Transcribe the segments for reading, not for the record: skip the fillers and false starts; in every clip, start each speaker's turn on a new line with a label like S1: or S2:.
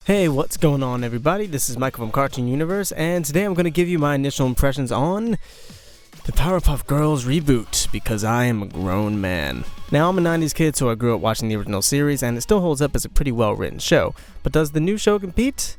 S1: Hey, what's going on everybody? This is Michael from Cartoon Universe, and today I'm going to give you my initial impressions on the Powerpuff Girls reboot, because I am a grown man. Now, I'm a 90s kid, so I grew up watching the original series, and it still holds up as a pretty well-written show. But does the new show compete?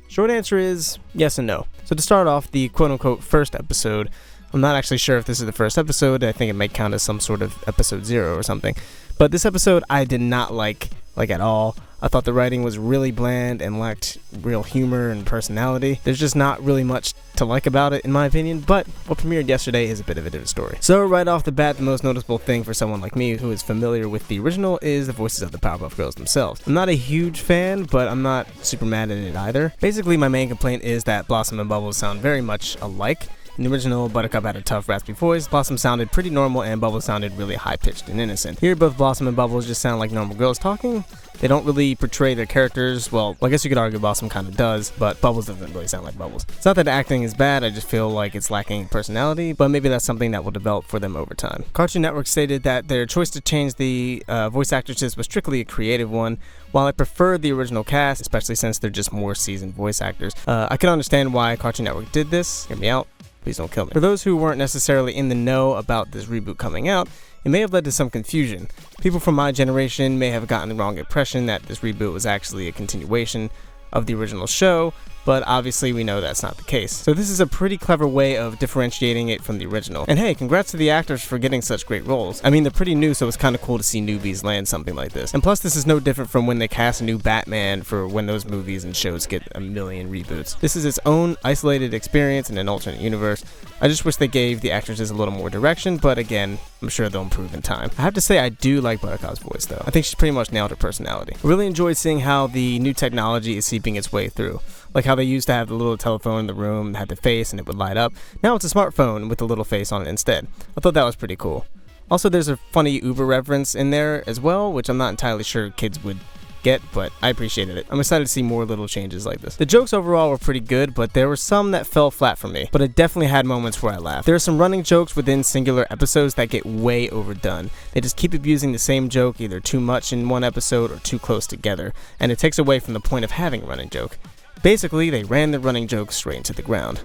S1: Short answer is yes and no. So to start off, the quote-unquote first episode, I'm not actually sure if this is the first episode. I think it might count as some sort of episode 0 or something. But this episode I did not like at all. I thought the writing was really bland and lacked real humor and personality. There's just not really much to like about it in my opinion, but what premiered yesterday is a bit of a different story. So right off the bat, the most noticeable thing for someone like me who is familiar with the original is the voices of the Powerpuff Girls themselves. I'm not a huge fan, but I'm not super mad at it either. Basically, my main complaint is that Blossom and Bubbles sound very much alike. In the original, Buttercup had a tough, raspy voice, Blossom sounded pretty normal, and Bubbles sounded really high-pitched and innocent. Here, both Blossom and Bubbles just sound like normal girls talking. They don't really portray their characters. Well, I guess you could argue Blossom kind of does, but Bubbles doesn't really sound like Bubbles. It's not that the acting is bad, I just feel like it's lacking personality, but maybe that's something that will develop for them over time. Cartoon Network stated that their choice to change the voice actresses was strictly a creative one. While I prefer the original cast, especially since they're just more seasoned voice actors, I can understand why Cartoon Network did this. Hear me out. Please don't kill me. For those who weren't necessarily in the know about this reboot coming out, it may have led to some confusion. People from my generation may have gotten the wrong impression that this reboot was actually a continuation of the original show, but obviously we know that's not the case. So this is a pretty clever way of differentiating it from the original. And hey, congrats to the actors for getting such great roles. I mean, they're pretty new, so it's kind of cool to see newbies land something like this. And plus, this is no different from when they cast a new Batman for when those movies and shows get a million reboots. This is its own isolated experience in an alternate universe. I just wish they gave the actresses a little more direction, but again, I'm sure they'll improve in time. I have to say I do like Buttercup's voice though. I think she's pretty much nailed her personality. I really enjoyed seeing how the new technology is seeping its way through. Like how they used to have the little telephone in the room that had the face and it would light up. Now it's a smartphone with a little face on it instead. I thought that was pretty cool. Also, there's a funny Uber reference in there as well, which I'm not entirely sure kids would get, but I appreciated it. I'm excited to see more little changes like this. The jokes overall were pretty good, but there were some that fell flat for me. But it definitely had moments where I laughed. There are some running jokes within singular episodes that get way overdone. They just keep abusing the same joke either too much in one episode or too close together, and it takes away from the point of having a running joke. Basically, they ran the running jokes straight into the ground.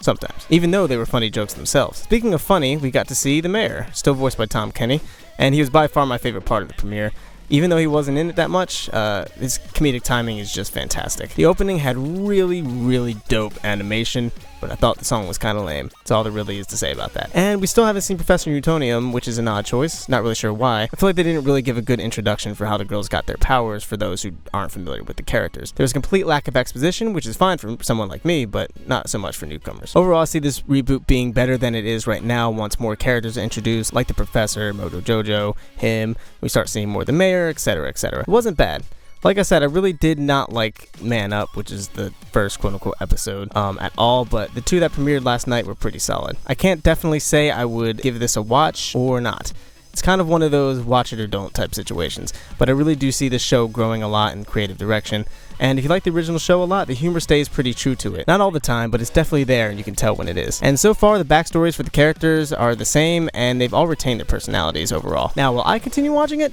S1: Sometimes, even though they were funny jokes themselves. Speaking of funny, we got to see the mayor, still voiced by Tom Kenny, and he was by far my favorite part of the premiere. Even though he wasn't in it that much, his comedic timing is just fantastic. The opening had really dope animation, but I thought the song was kind of lame. That's all there really is to say about that. And we still haven't seen Professor Newtonium, which is an odd choice. Not really sure why. I feel like they didn't really give a good introduction for how the girls got their powers for those who aren't familiar with the characters. There was a complete lack of exposition, which is fine for someone like me, but not so much for newcomers. Overall, I see this reboot being better than it is right now once more characters are introduced, like the Professor, Mojo Jojo, him. We start seeing more of the mayor, etc., etc. It wasn't bad. Like I said, I really did not like Man Up, which is the first quote-unquote episode, at all, but the two that premiered last night were pretty solid. I can't definitely say I would give this a watch or not. It's kind of one of those watch it or don't type situations, but I really do see the show growing a lot in creative direction, and if you like the original show a lot, the humor stays pretty true to it. Not all the time, but it's definitely there and you can tell when it is. And so far, the backstories for the characters are the same, and they've all retained their personalities overall. Now, will I continue watching it?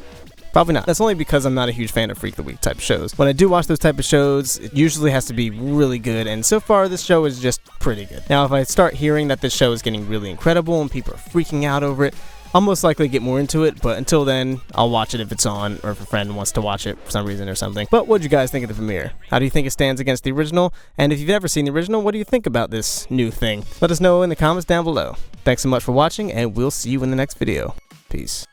S1: Probably not. That's only because I'm not a huge fan of Freak of the Week type shows. When I do watch those type of shows, it usually has to be really good, and so far this show is just pretty good. Now, if I start hearing that this show is getting really incredible and people are freaking out over it, I'll most likely get more into it, but until then, I'll watch it if it's on, or if a friend wants to watch it for some reason or something. But what'd you guys think of the premiere? How do you think it stands against the original? And if you've never seen the original, what do you think about this new thing? Let us know in the comments down below. Thanks so much for watching, and we'll see you in the next video. Peace.